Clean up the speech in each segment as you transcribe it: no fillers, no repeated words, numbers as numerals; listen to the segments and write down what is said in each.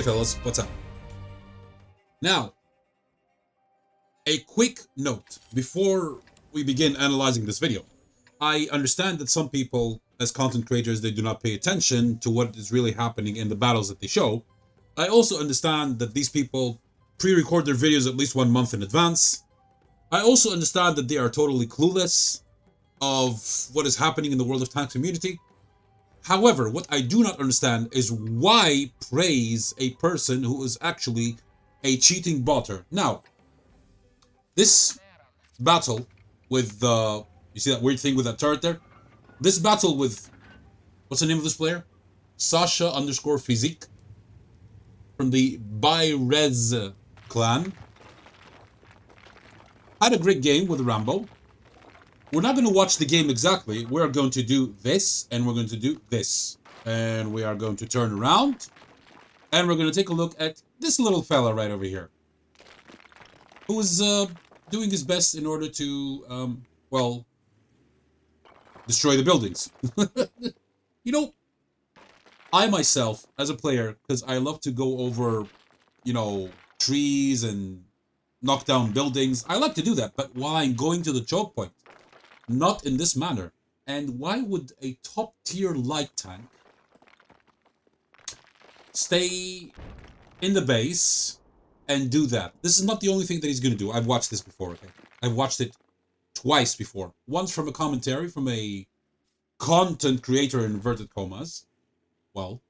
fellas, what's up? Now, a quick note before we begin analyzing this video. I understand that some people, as content creators, they do not pay attention to what is really happening in the battles that they show. I also understand that these people pre-record their videos at least 1 month in advance. I also understand that they are totally clueless of what is happening in the World of Tanks community. However, what I do not understand is why praise a person who is actually a cheating botter. Now, this battle with you see that weird thing with that turret there? This battle with, what's the name of this player? Sasha_Physique from the Bayrez clan. Had a great game with Rambo. We're not going to watch the game exactly. We're going to do this, and we're going to do this. And we are going to turn around, and we're going to take a look at this little fella right over here, who is doing his best in order to, well, destroy the buildings. You know, I myself, as a player, because I love to go over, you know, trees and knock down buildings, I like to do that, but while I'm going to the choke point, not in this manner. And why would a top-tier light tank stay in the base and do that? This is not the only thing that he's going to do. I've watched this before, okay? I've watched it twice before. Once from a commentary from a content creator in inverted commas, well,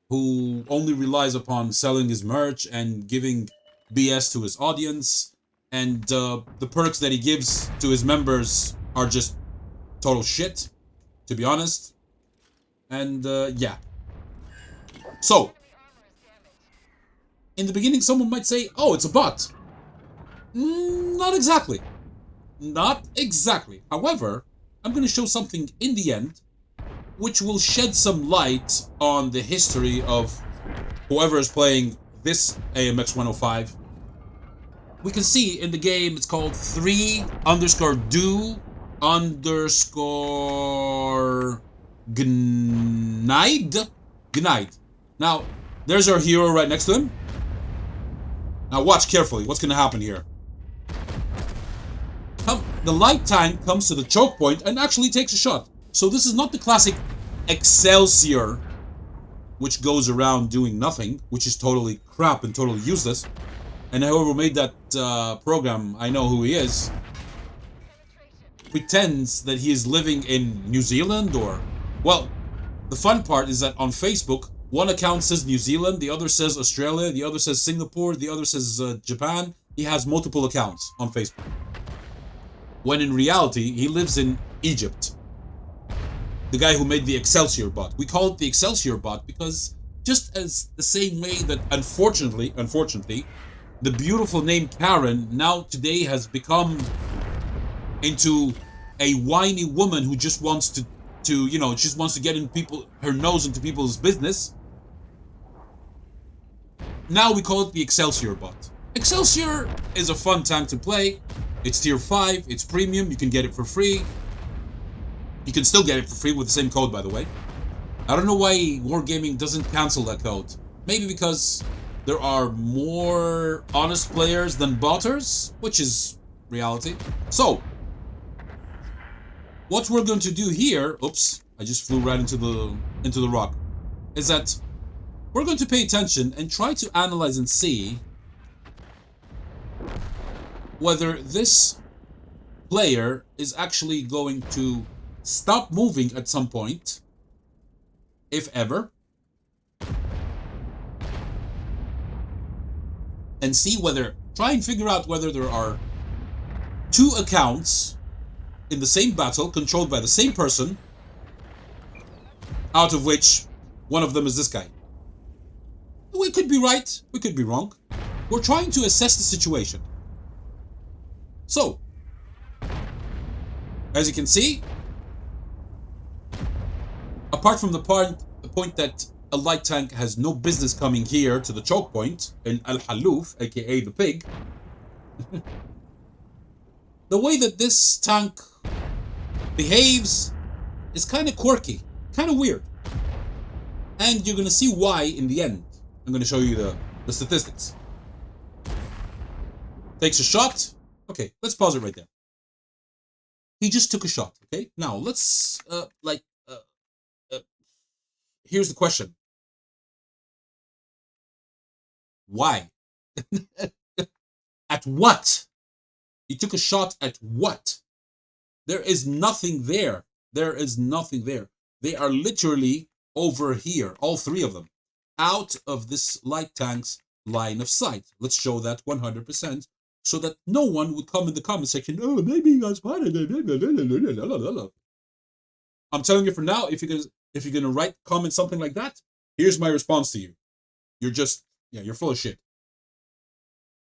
who only relies upon selling his merch and giving BS to his audience, and the perks that he gives to his members are just total shit, to be honest. And yeah. So, in the beginning, someone might say, oh, it's a bot. Not exactly. Not exactly. However, I'm going to show something in the end which will shed some light on the history of whoever is playing this AMX 105. We can see in the game it's called 3_do_Gneid. Now, there's our hero right next to him. Now watch carefully what's going to happen here. The light tank comes to the choke point and actually takes a shot. So this is not the classic Excelsior, which goes around doing nothing, which is totally crap and totally useless. And whoever made that program, I know who he is, pretends that he is living in New Zealand or... Well, the fun part is that on Facebook, one account says New Zealand, the other says Australia, the other says Singapore, the other says Japan. He has multiple accounts on Facebook. When in reality, he lives in Egypt. The guy who made the Excelsior bot. We call it the Excelsior bot because just as the same way that unfortunately, the beautiful name Karen now today has become into a whiny woman who just wants to you know, just wants to get in her nose into people's business. Now we call it the Excelsior bot. Excelsior is a fun tank to play. It's tier 5, it's premium, you can get it for free. You can still get it for free with the same code, by the way. I don't know why Wargaming doesn't cancel that code. Maybe because there are more honest players than botters, which is reality. So, what we're going to do here, oops, I just flew right into the rock, is that we're going to pay attention and try to analyze and see whether this player is actually going to stop moving at some point, if ever, and try and figure out whether there are two accounts in the same battle controlled by the same person, out of which one of them is this guy. We could be right, we could be wrong. We're trying to assess the situation. So, as you can see, apart from the point that a light tank has no business coming here to the choke point in Al Haloof, aka the pig, the way that this tank behaves is kind of quirky, kind of weird. And you're going to see why in the end. I'm going to show you The statistics. Takes a shot. Okay, let's pause it right there. He just took a shot. Okay, now let's here's the question. Why? At what? He took a shot at what? There is nothing there. There is nothing there. They are literally over here, all three of them, out of this light tank's line of sight. Let's show that 100% so that no one would come in the comment section, oh, maybe you got spotted. I'm telling you for now, if you're gonna comment something like that, here's my response to you. You're just, you're full of shit.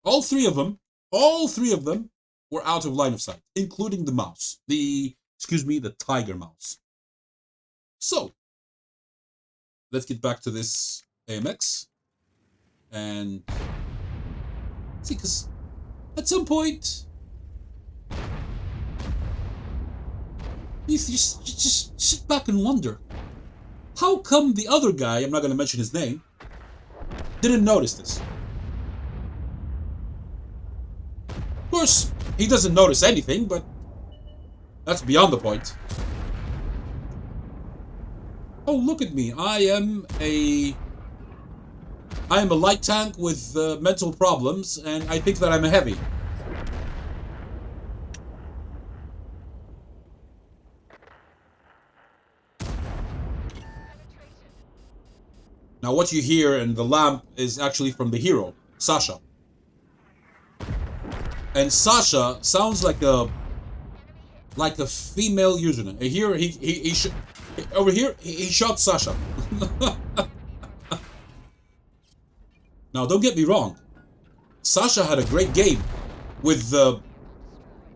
All three of them were out of line of sight, including the mouse. The tiger mouse. So, let's get back to this AMX. And see, because at some point, you just sit back and wonder, how come the other guy, I'm not going to mention his name, didn't notice this? Of course, he doesn't notice anything, but that's beyond the point. Oh, look at me. I am a light tank with mental problems, and I think that I'm a heavy. Now, what you hear in the lamp is actually from the hero, Sasha. And Sasha sounds like a female username. Here over here he shot Sasha. Now, don't get me wrong. Sasha had a great game with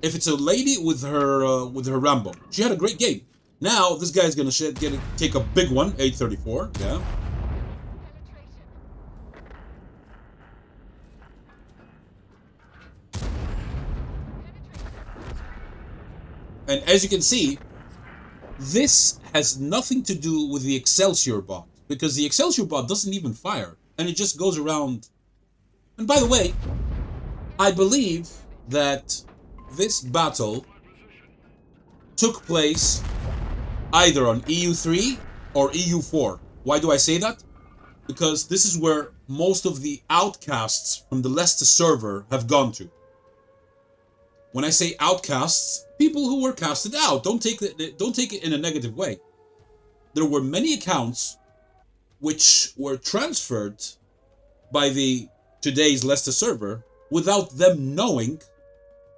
if it's a lady with her Rambo. She had a great game. Now this guy's gonna take a big one, 834. Yeah. And as you can see, this has nothing to do with the Excelsior bot, because the Excelsior bot doesn't even fire, and it just goes around. And by the way, I believe that this battle took place either on EU3 or EU4. Why do I say that? Because this is where most of the outcasts from the Leicester server have gone to. When I say outcasts, people who were casted out. Don't take it in a negative way. There were many accounts which were transferred by the today's Leicester server without them knowing,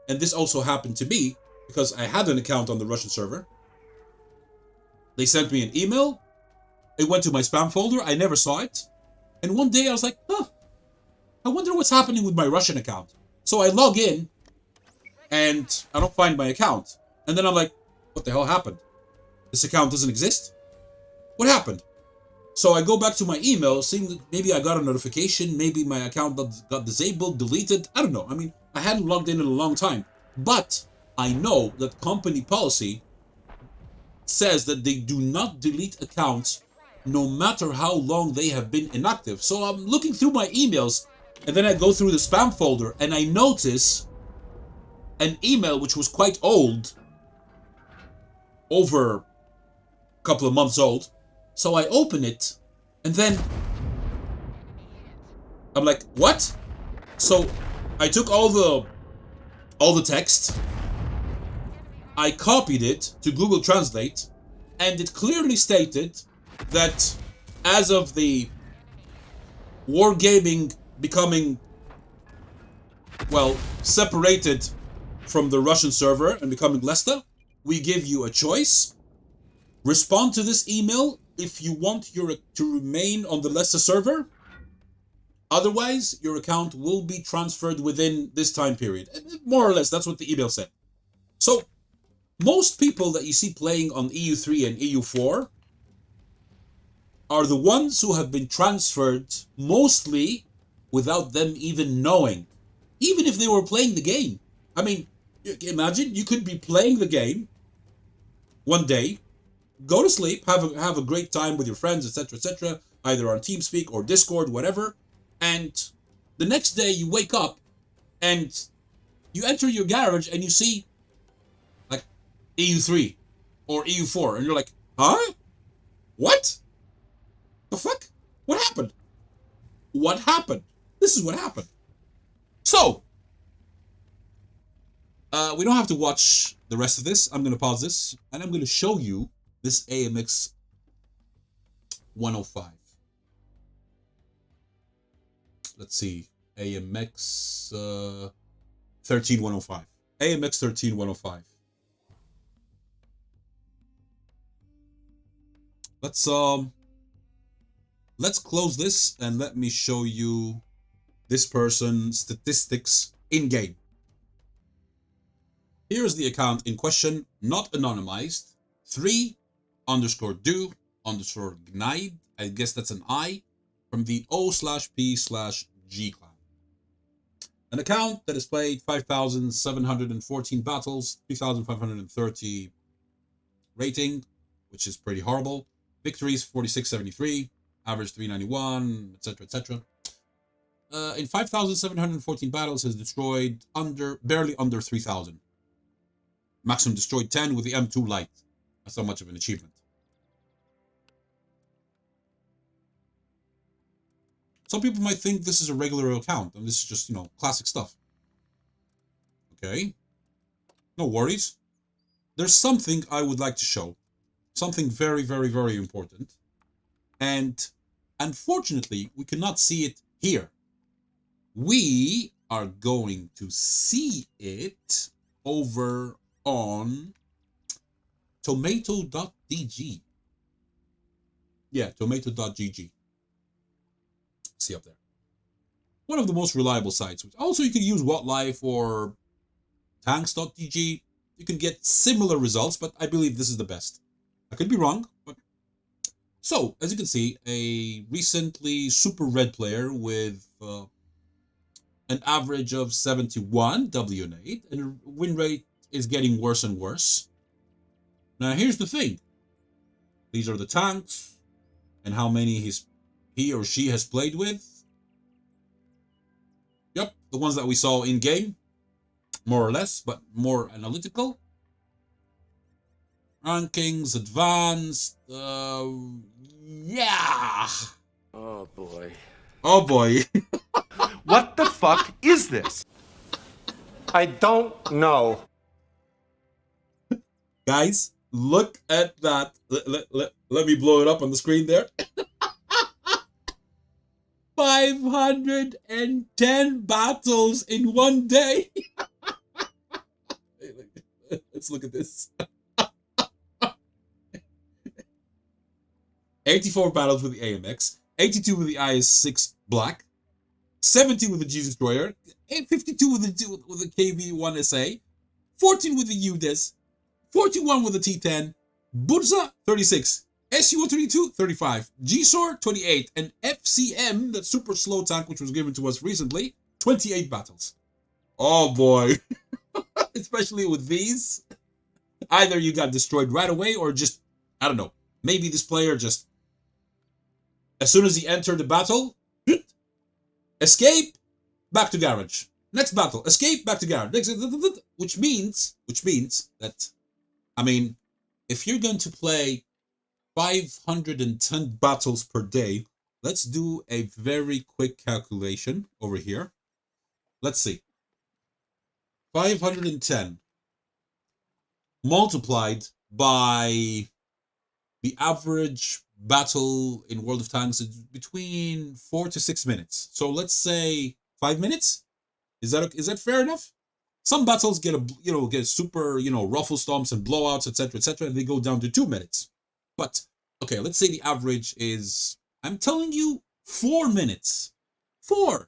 and this also happened to me because I had an account on the Russian server. They sent me an email. It went to my spam folder. I never saw it. And one day I was like, I wonder what's happening with my Russian account. So I log in and I don't find my account. And then I'm like, what the hell happened? This account doesn't exist? What happened? So I go back to my email, seeing that maybe I got a notification, maybe my account got disabled, deleted. I don't know. I mean, I hadn't logged in a long time. But I know that company policy says that they do not delete accounts no matter how long they have been inactive. So I'm looking through my emails, and then I go through the spam folder, and I notice an email which was quite old, over a couple of months old. So I open it, and then I'm like, what? So I took all the text, I copied it to Google Translate, and it clearly stated that as of the Wargaming becoming, well, separated from the Russian server and becoming Leicester, we give you a choice. Respond to this email if you want to remain on the Leicester server. Otherwise, your account will be transferred within this time period. More or less, that's what the email said. So, most people that you see playing on EU3 and EU4 are the ones who have been transferred mostly without them even knowing. Even if they were playing the game. I mean, imagine you could be playing the game one day, go to sleep, have a great time with your friends, etc., etc., either on TeamSpeak or Discord, whatever, and The next day you wake up and you enter your garage and you see like EU3 or EU4 and you're like, huh? What? The fuck? What happened? What happened? This is what happened. So, we don't have to watch the rest of this. I'm going to pause this and I'm going to show you this AMX 105. Let's see. AMX 13105. AMX 13105. Let's close this and let me show you this person's statistics in game. Here's the account in question, not anonymized. 3_do_gnaid. I guess that's an I from the O/P/G clan. An account that has played 5,714 battles, 3,530 rating, which is pretty horrible. Victories 4673, average 391, etc., etc. In 5,714 battles, has destroyed barely under 3,000. Maximum destroyed 10 with the M2 light. That's not much of an achievement. Some people might think this is a regular account, and this is just, classic stuff. Okay. No worries. There's something I would like to show. Something very, very, very important. And unfortunately, we cannot see it here. We are going to see it over on tomato.dg. Yeah, tomato.gg. See up there. One of the most reliable sites. Also, you can use WoT or tanks.dg. You can get similar results, but I believe this is the best. I could be wrong, but... So, as you can see, a recently super red player with an average of 71 WN8, and the win rate is getting worse and worse. Now, here's the thing. These are the tanks, and how many he or she has played with. Yep, the ones that we saw in game, more or less, but more analytical. Rankings, advanced, yeah. Oh boy. Oh boy. What the fuck is this? I don't know. Guys, look at that. Let me blow it up on the screen there. 510 battles in one day. Let's look at this. 84 battles with the AMX, 82 with the IS-6 Black, 70 with the G Destroyer, 52 with the KV-1SA, 14 with the UDES, 41 with the T-10, Burza 36, SU-32 35, G-SOR 28, and FCM, that super slow tank which was given to us recently, 28 battles. Oh boy. Especially with these. Either you got destroyed right away or just, I don't know, maybe this player just, as soon as he entered the battle, escape, back to garage. Next battle, escape, back to garage. Which means that, I mean, if you're going to play 510 battles per day, let's do a very quick calculation over here. Let's see. 510 multiplied by the average battle in World of Tanks is between 4 to 6 minutes. So let's say 5 minutes. Is that fair enough? Some battles get get super ruffle stomps and blowouts, etc., etc., and they go down to 2 minutes. But okay, let's say the average is, I'm telling you, 4 minutes. 4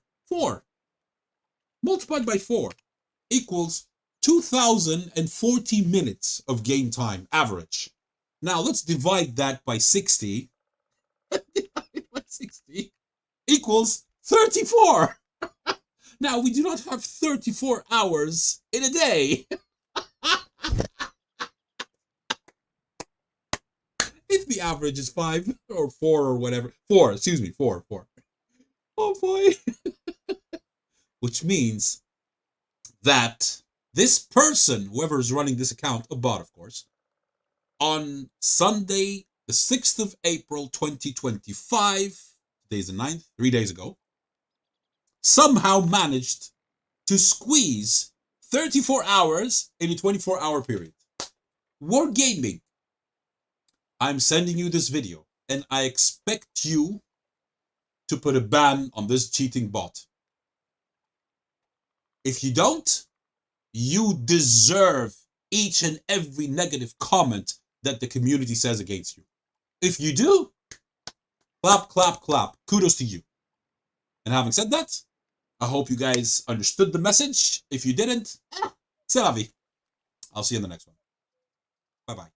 multiplied by 4 equals 2,040 minutes of game time average. Now let's divide that by 60. Divide by 60 equals 34. Now we do not have 34 hours in a day. If the average is 5 or 4 or whatever. 4, excuse me, 4. Oh boy. which means that this person, whoever is running this account, a bot of course, on Sunday, the 6th of April, 2025, today's the 9th, 3 days ago, somehow managed to squeeze 34 hours in a 24-hour period. Wargaming, I'm sending you this video, and I expect you to put a ban on this cheating bot. If you don't, you deserve each and every negative comment that the community says against you. If you do, clap, clap, clap. Kudos to you. And having said that, I hope you guys understood the message. If you didn't, c'est la vie. I'll see you in the next one. Bye-bye.